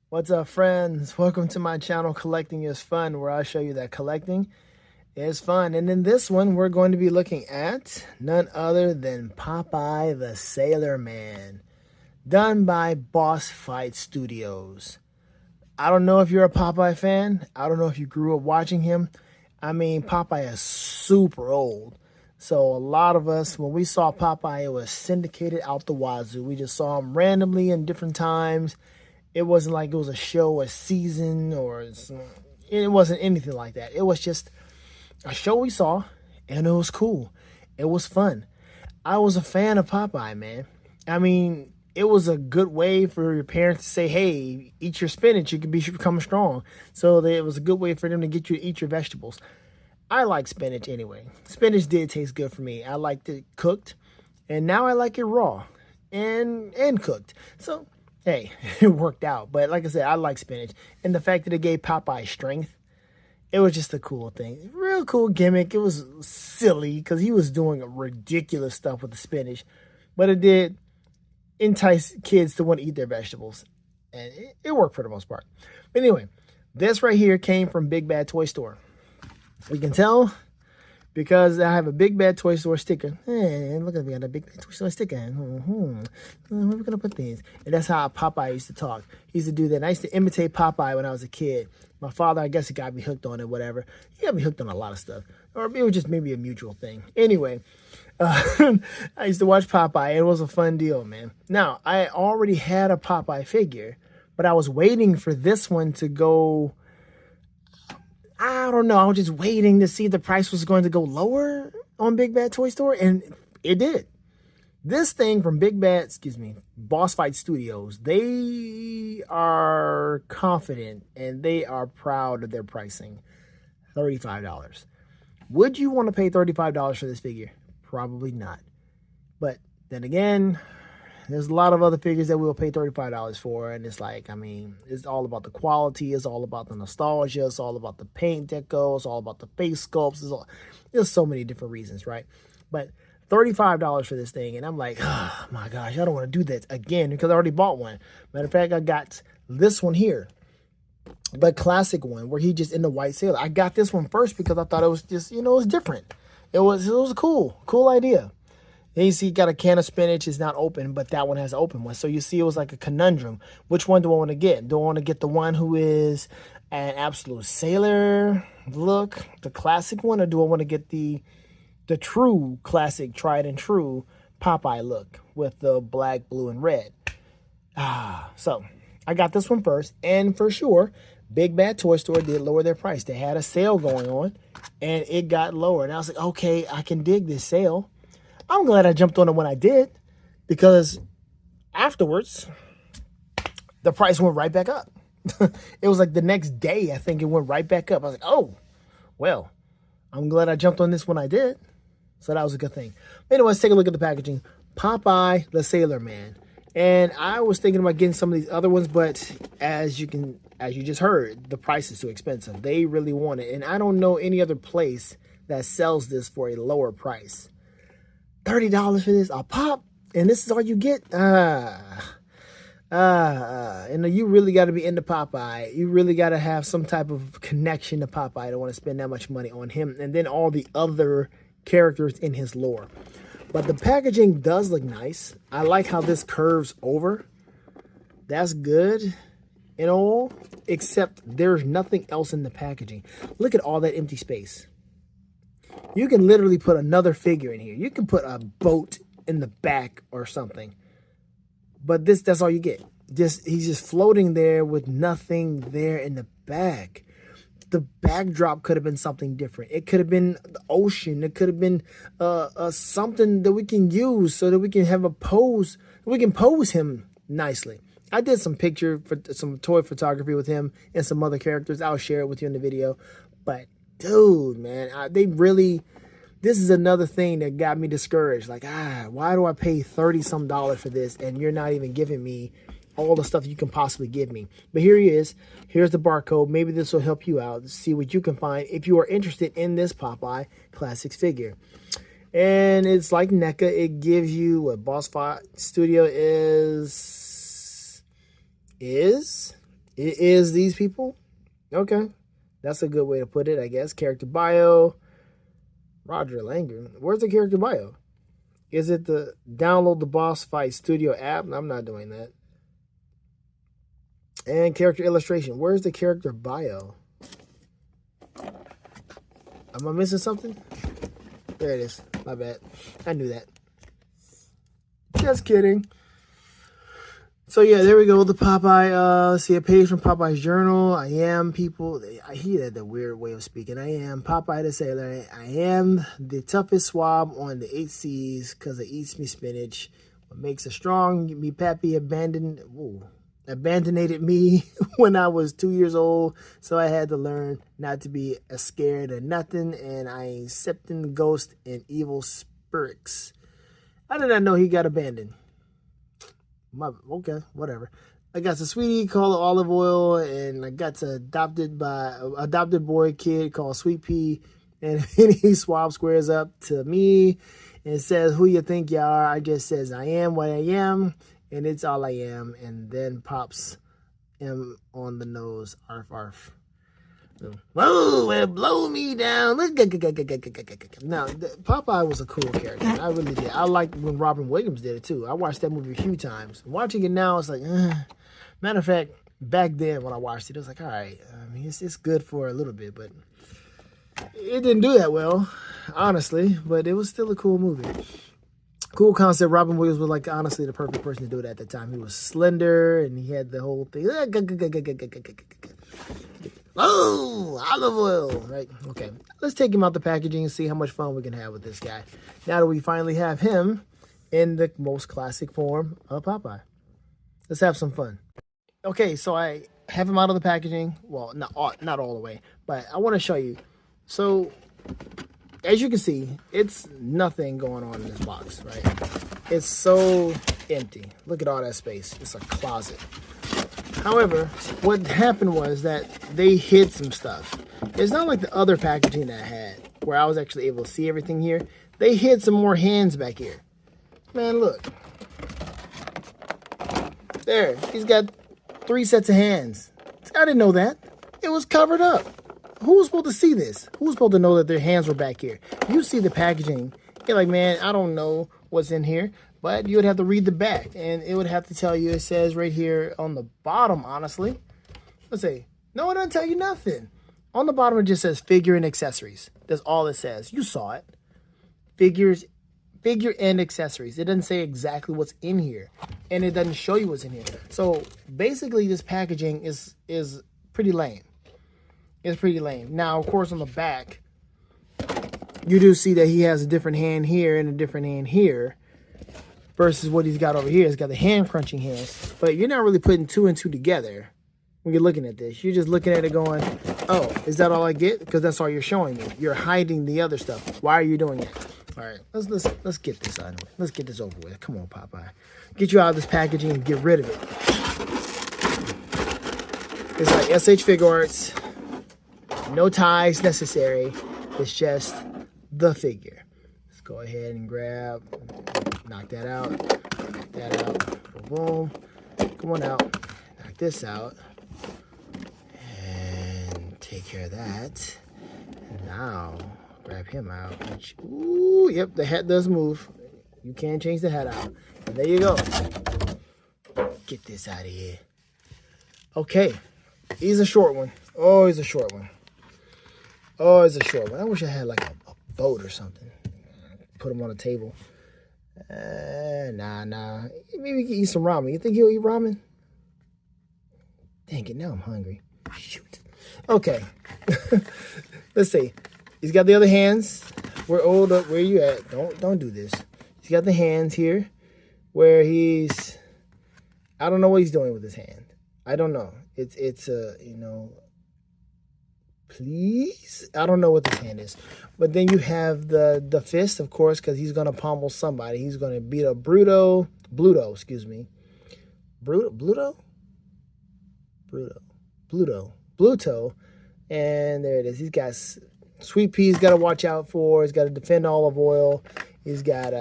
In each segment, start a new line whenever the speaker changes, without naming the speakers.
What's up, friends? Welcome to my channel, Collecting is Fun, where I show you that collecting is fun. And in this one, we're going to be looking at none other than Popeye the Sailor Man, done by Boss Fight Studios. I don't know if you're a Popeye fan. I don't know if you grew up watching him. I mean, Popeye is super old. So a lot of us, when we saw Popeye, it was syndicated out the wazoo. We just saw him randomly in different times. It wasn't like it was a show, a season, or it wasn't anything like that. It was just a show we saw, and it was cool. It was fun. I was a fan of Popeye, man. I mean, it was a good way for your parents to say, hey, eat your spinach, you can become strong. So it was a good way for them to get you to eat your vegetables. I like spinach anyway. Spinach did taste good for me. I liked it cooked, and now I like it raw and cooked. So hey, it worked out. But like I said, I like spinach. And the fact that it gave Popeye strength, it was just a cool thing. Real cool gimmick. It was silly because he was doing ridiculous stuff with the spinach. But it did entice kids to want to eat their vegetables. And it worked for the most part. But anyway, this right here came from Big Bad Toy Store. We can tell because I have a Big Bad Toy Store sticker. Hey, look at me, I got a Big Bad Toy Store sticker. Where are we going to put these? And that's how Popeye used to talk. He used to do that. And I used to imitate Popeye when I was a kid. My father, I guess he got me hooked on it, whatever. He got me hooked on a lot of stuff. Or it was just maybe a mutual thing. Anyway, I used to watch Popeye. It was a fun deal, man. Now, I already had a Popeye figure, but I was waiting for this one to go. I don't know. I was just waiting to see if the price was going to go lower on Big Bad Toy Store, and it did. This thing from Boss Fight Studios, they are confident and they are proud of their pricing. $35. Would you want to pay $35 for this figure? Probably not. But then again, there's a lot of other figures that we'll pay $35 for, and it's like, I mean, it's all about the quality, it's all about the nostalgia, it's all about the paint deco, it's all about the face sculpts, there's so many different reasons, right? But $35 for this thing, and I'm like, oh my gosh, I don't want to do that again because I already bought one. Matter of fact, I got this one here, the classic one where he just in the white sailor. I got this one first because I thought it was just, it was different. It was a cool idea. You see, got a can of spinach. It's not open, but that one has an open one. So you see, it was like a conundrum. Which one do I want to get? Do I want to get the one who is an absolute sailor look, the classic one, or do I want to get the true classic, tried and true Popeye look with the black, blue, and red? So I got this one first, and for sure, Big Bad Toy Store did lower their price. They had a sale going on, and it got lower. And I was like, okay, I can dig this sale. I'm glad I jumped on it when I did, because afterwards, the price went right back up. It was like the next day, I think it went right back up. I was like, oh, well, I'm glad I jumped on this when I did. So that was a good thing. Anyway, let's take a look at the packaging. Popeye the Sailor Man. And I was thinking about getting some of these other ones, but as you just heard, the price is too expensive. They really want it. And I don't know any other place that sells this for a lower price. $30 for this, a pop, and this is all you get. And you really got to be into Popeye. You really got to have some type of connection to Popeye to want to spend that much money on him, and then all the other characters in his lore. But the packaging does look nice. I like how this curves over. That's good and all, except there's nothing else in the packaging. Look at all that empty space. You can literally put another figure in here. You can put a boat in the back or something. But that's all you get. He's just floating there with nothing there in the back. The backdrop could have been something different. It could have been the ocean. It could have been something that we can use so that we can have a pose. We can pose him nicely. I did some toy photography with him and some other characters. I'll share it with you in the video. But dude, man, this is another thing that got me discouraged. Like, why do I pay $30-some for this and you're not even giving me all the stuff you can possibly give me? But here he is. Here's the barcode. Maybe this will help you out. See what you can find if you are interested in this Popeye Classics figure. And it's like NECA. It gives you what Boss Fight Studio is. It is these people. Okay. That's a good way to put it, I guess. Character bio. Roger Langer. Where's the character bio? Is it the download the Boss Fight Studio app? I'm not doing that. And character illustration. Where's the character bio? Am I missing something? There it is. My bad. I knew that. Just kidding. So yeah, there we go. The Popeye. See a page from Popeye's journal. I am people. He had the weird way of speaking. I am Popeye the Sailor. I am the toughest swab on the 8 seas because it eats me spinach. What makes us strong? Me pappy abandoned me when I was 2 years old. So I had to learn not to be scared of nothing. And I ain't accepting ghosts and evil spirits. I did not know he got abandoned. Okay, whatever. I got a sweetie called Olive Oil, and I got adopted boy kid called Sweet Pea, and he swab squares up to me and says, "Who you think you are?" I just says, "I am what I am, and it's all I am," and then pops him on the nose. Arf arf. Whoa, it blow me down. Now, Popeye was a cool character. I really did. I liked when Robin Williams did it, too. I watched that movie a few times. Watching it now, it's like, matter of fact, back then when I watched it, it was like, all right. I mean, it's good for a little bit, but it didn't do that well, honestly. But it was still a cool movie. Cool concept. Robin Williams was, like, honestly the perfect person to do it at the time. He was slender, and he had the whole thing. Oh, olive oil, right? Okay, let's take him out the packaging and see how much fun we can have with this guy. Now that we finally have him in the most classic form of Popeye. Let's have some fun. Okay, so I have him out of the packaging. Well, not all the way, but I want to show you. So, as you can see, it's nothing going on in this box, right? It's so empty. Look at all that space. It's a closet. However, what happened was that they hid some stuff. It's not like the other packaging that I had, where I was actually able to see everything here. They hid some more hands back here. Man, look. There, he's got 3 sets of hands. I didn't know that. It was covered up. Who was supposed to see this? Who was supposed to know that their hands were back here? You see the packaging. You're like, man, I don't know what's in here. But you would have to read the back, and it would have to tell you, it says right here on the bottom, honestly. Let's see. No, it doesn't tell you nothing. On the bottom, it just says figure and accessories. That's all it says. You saw it. Figure and accessories. It doesn't say exactly what's in here, and it doesn't show you what's in here. So basically, this packaging is pretty lame. It's pretty lame. Now, of course, on the back, you do see that he has a different hand here and a different hand here. Versus what he's got over here. He's got the hand crunching hands. But you're not really putting 2 and 2 together when you're looking at this. You're just looking at it going, oh, is that all I get? Because that's all you're showing me. You're hiding the other stuff. Why are you doing that? All right, let's get this out of the way. Let's get this over with. Come on, Popeye. Get you out of this packaging and get rid of it. It's like SH Figure Arts. No ties necessary. It's just the figure. Let's go ahead and grab... Knock that out. Knock that out. Boom. Come on out. Knock this out. And take care of that. And now, grab him out. Ooh, yep, the hat does move. You can change the hat out. And there you go. Get this out of here. Okay. He's a short one. Oh, he's a short one. Oh, he's a short one. I wish I had like a boat or something. Put him on a table. Nah. Maybe we can eat some ramen. You think he'll eat ramen? Dang it, now I'm hungry. Shoot. Okay. Let's see. He's got the other hands. We're old up. Where you at? Don't do this. He's got the hands here where he's... I don't know what he's doing with his hand. I don't know. It's you know... Please? I don't know what this hand is. But then you have the fist, of course, because he's going to pummel somebody. He's going to beat up Bluto, excuse me. Bluto. And there it is. He's got Sweet Pea's got to watch out for. He's got to defend Olive Oil. He's got,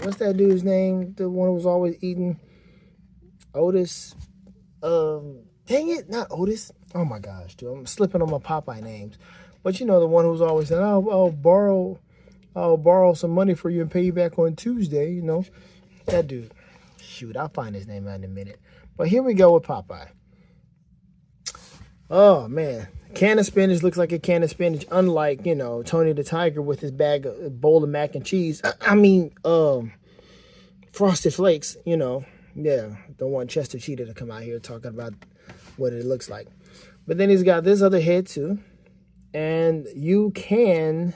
what's that dude's name? The one who was always eating? Otis. Dang it, not Otis. Oh my gosh, dude, I'm slipping on my Popeye names. But you know, the one who's always saying, I'll borrow some money for you and pay you back on Tuesday, you know. That dude. Shoot, I'll find his name out in a minute. But here we go with Popeye. Oh, man. Can of spinach looks like a can of spinach, unlike, you know, Tony the Tiger with his bowl of mac and cheese. Frosted Flakes, you know. Yeah, don't want Chester Cheetah to come out here talking about what it looks like. But then he's got this other head, too. And you can,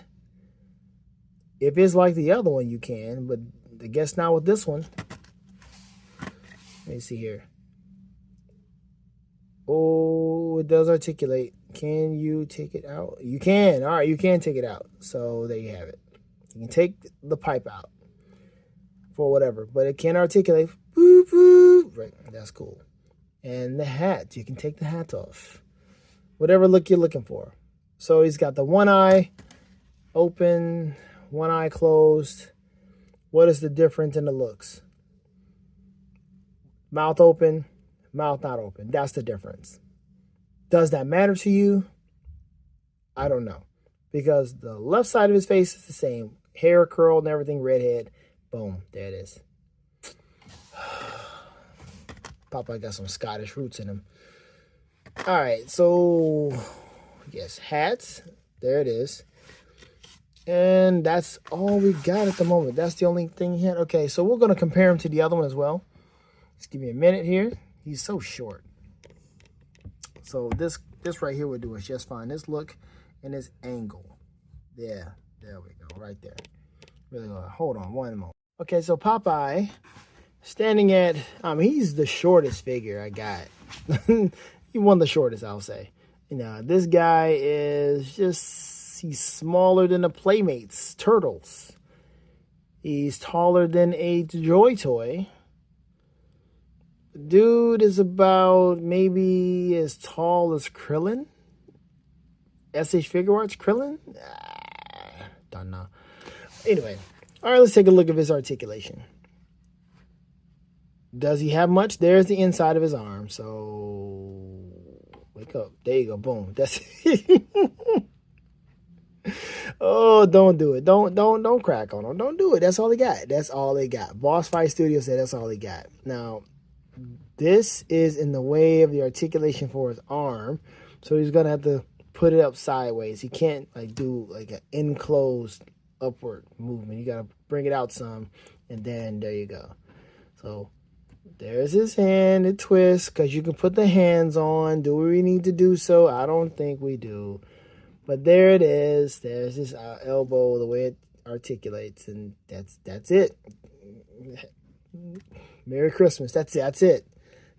if it's like the other one, you can. But I guess not with this one. Let me see here. Oh, it does articulate. Can you take it out? You can. All right, you can take it out. So there you have it. You can take the pipe out for whatever, but it can articulate. Boop, boop. Right, that's cool. And the hat, you can take the hat off. Whatever look you're looking for. So he's got the one eye open, one eye closed. What is the difference in the looks? Mouth open, mouth not open. That's the difference. Does that matter to you? I don't know. Because the left side of his face is the same. Hair curled and everything, redhead. Boom, there it is. Popeye got some Scottish roots in him. All right, so yes, hats. There it is. And that's all we got at the moment. That's the only thing he had. Okay, so we're going to compare him to the other one as well. Just give me a minute here. He's so short. So this right here would do us just fine. This look and this angle. Yeah, there we go, right there. Really good. Hold on one moment. Okay, so Popeye, standing at, he's the shortest figure I got. He won the shortest, I'll say. You know, this guy is just, he's smaller than the Playmates turtles. He's taller than a Joy Toy. Dude is about maybe as tall as Krillin. SH Figure Arts Krillin? Don't know. Anyway, all right, let's take a look at his articulation. Does he have much? There's the inside of his arm. So, wake up. There you go. Boom. That's it. Oh, don't do it. Don't crack on him. Don't do it. That's all they got. That's all they got. Boss Fight Studios said that's all they got. Now, this is in the way of the articulation for his arm. So he's going to have to put it up sideways. He can't like do like an enclosed upward movement. You got to bring it out some. And then there you go. So there's his hand. It twists because you can put the hands on. Do we need to do so? I don't think we do. But there it is. There's his elbow, the way it articulates. And that's it. Merry Christmas. That's it.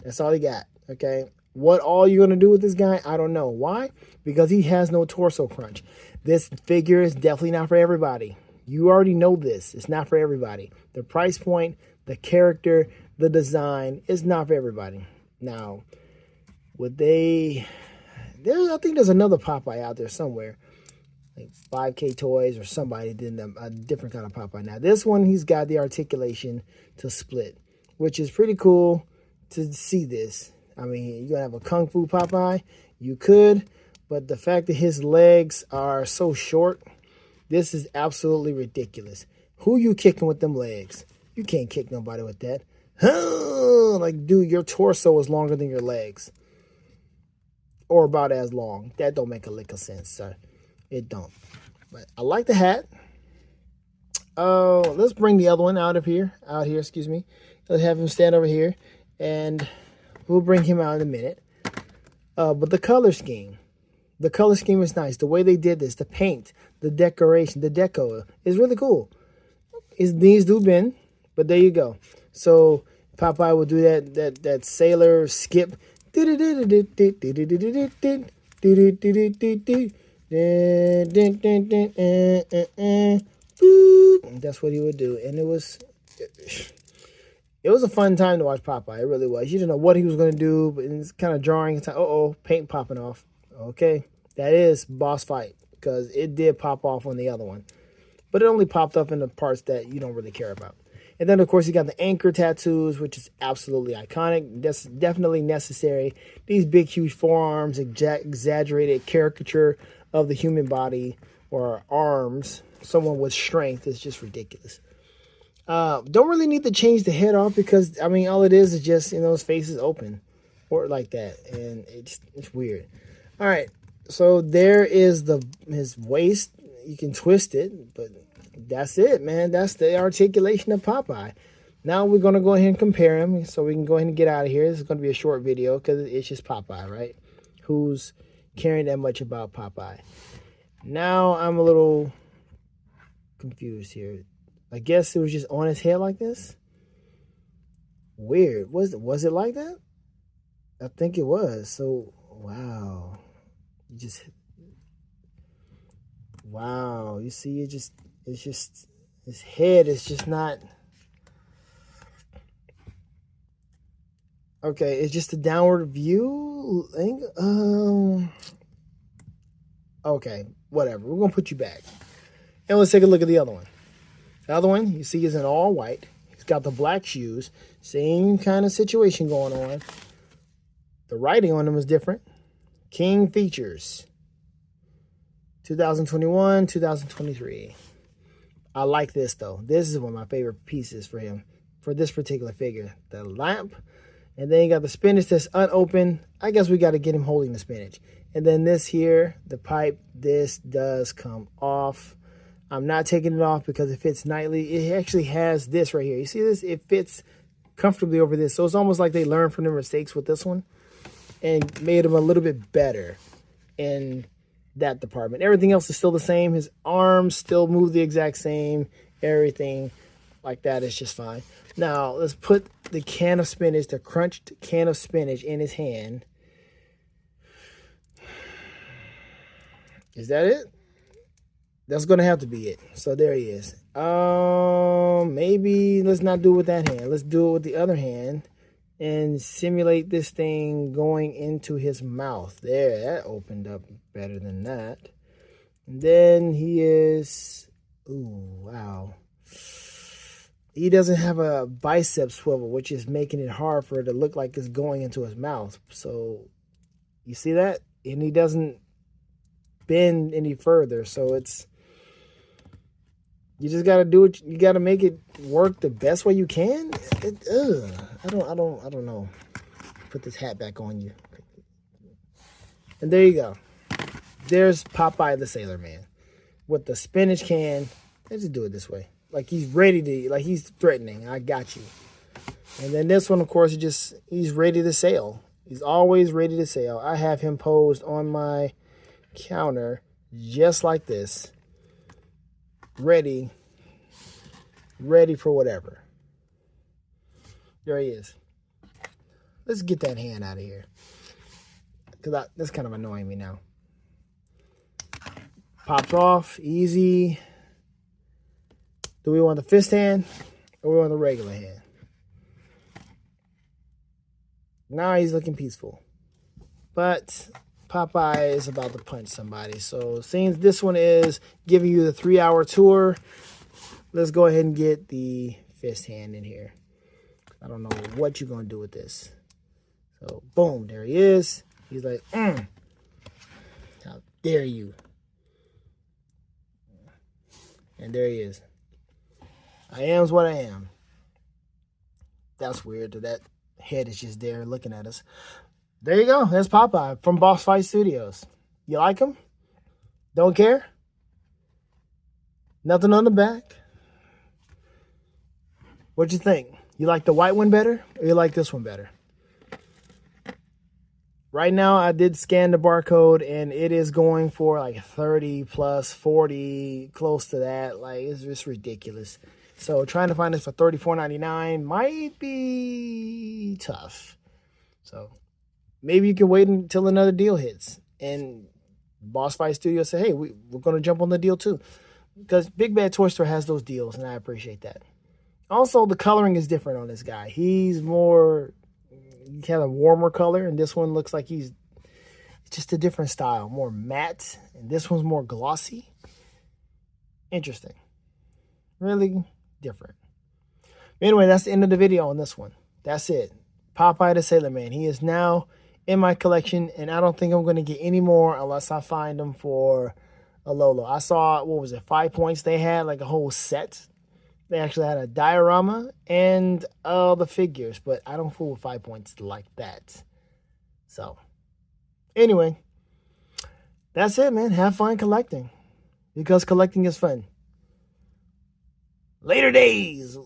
That's all he got. Okay. What all you're going to do with this guy, I don't know. Why? Because he has no torso crunch. This figure is definitely not for everybody. You already know this. It's not for everybody. The price point, the character, the design is not for everybody. Now, I think there's another Popeye out there somewhere. Like 5K Toys or somebody did a different kind of Popeye. Now, this one, he's got the articulation to split, which is pretty cool to see this. I mean, you're going to have a Kung Fu Popeye. You could, but the fact that his legs are so short, this is absolutely ridiculous. Who you kicking with them legs? You can't kick nobody with that. Like, dude, your torso is longer than your legs. Or about as long. That don't make a lick of sense, sir. It don't. But I like the hat. Let's bring the other one out here, excuse me. Let's have him stand over here. And we'll bring him out in a minute. But the color scheme. The color scheme is nice. The way they did this, the paint, the decoration, the deco is really cool. His knees do bend, but there you go. So Popeye will do that sailor skip. That's what he would do. And it was a fun time to watch Popeye. It really was. You didn't know what he was going to do, but it's kind of jarring. It's like, uh-oh, paint popping off. Okay, that is boss fight because it did pop off on the other one. but it only popped up in the parts that you don't really care about. And then, of course, you got the anchor tattoos, which is absolutely iconic. That's definitely necessary. These big, huge forearms, exaggerated caricature of the human body or arms, someone with strength is just ridiculous. Don't really need to change the head off because, I mean, all it is just, his face is open or like that. And it's weird. All right. So there is his waist. You can twist it, but that's it, man. That's the articulation of Popeye. Now we're going to go ahead and compare him so we can go ahead and get out of here. This is going to be a short video because it's just Popeye, right? Who's caring that much about Popeye? Now I'm a little confused here. I guess it was just on his head like this. Weird. Was it like that? I think it was. So, wow. Wow. You see, it's just his head is just not. Okay, it's just a downward view. Okay, whatever. We're gonna put you back, and let's take a look at the other one. The other one, you see, is in all white. He's got the black shoes. Same kind of situation going on. The writing on them is different. King features. 2021, 2023. I like this, though. This is one of my favorite pieces for him, for this particular figure. The lamp, and then you got the spinach that's unopened. I guess we got to get him holding the spinach. And then this here, the pipe, this does come off. I'm not taking it off because it fits nicely. It actually has this right here. You see this? It fits comfortably over this. So it's almost like they learned from their mistakes with this one and made them a little bit better in that department. Everything else is still the same. His arms still move the exact same. Everything like that is just fine. Now, let's put the can of spinach, the crunched can of spinach in his hand. Is that it? That's going to have to be it. So there he is. Maybe let's not do it with that hand. Let's do it with the other hand and simulate this thing going into his mouth. There, that opened up better than that. And then he is, ooh, wow. He doesn't have a bicep swivel, which is making it hard for it to look like it's going into his mouth. So you see that? And he doesn't bend any further. So it's, you just got to do it. You got to make it work the best way you can. I don't know. Put this hat back on you. And there you go. There's Popeye the Sailor Man with the spinach can. Let's just do it this way. Like he's ready to, like he's threatening. I got you. And then this one, of course, he's ready to sail. He's always ready to sail. I have him posed on my counter just like this. Ready for whatever. There he is. Let's get that hand out of here. Because that's kind of annoying me now. Pops off, easy. Do we want the fist hand or we want the regular hand? Now he's looking peaceful. But Popeye is about to punch somebody. So since this one is giving you the 3-hour tour, let's go ahead and get the fist hand in here. I don't know what you're going to do with this. So boom, there he is. He's like, how dare you? And there he is. I am's what I am. That's weird that head is just there looking at us. There you go. That's Popeye from Boss Fight Studios. You like him? Don't care? Nothing on the back? What you think? You like the white one better or you like this one better? Right now, I did scan the barcode and it is going for like 30 plus 40, close to that. Like, it's just ridiculous. So trying to find this for $34.99 might be tough. So maybe you can wait until another deal hits. And Boss Fight Studio say, hey, we're going to jump on the deal too. Because Big Bad Toy Store has those deals, and I appreciate that. Also, the coloring is different on this guy. He's more, he has a warmer color, and this one looks like he's just a different style. More matte, and this one's more glossy. Interesting. Really different. Anyway, that's the end of the video on this one. That's it. Popeye the Sailor Man. He is now in my collection, and I don't think I'm going to get any more unless I find them for a Lolo. I saw, what was it, 5 points they had, like a whole set. They actually had a diorama and the figures, but I don't fool with 5 points like that. So, anyway, that's it, man. Have fun collecting, because collecting is fun. Later days.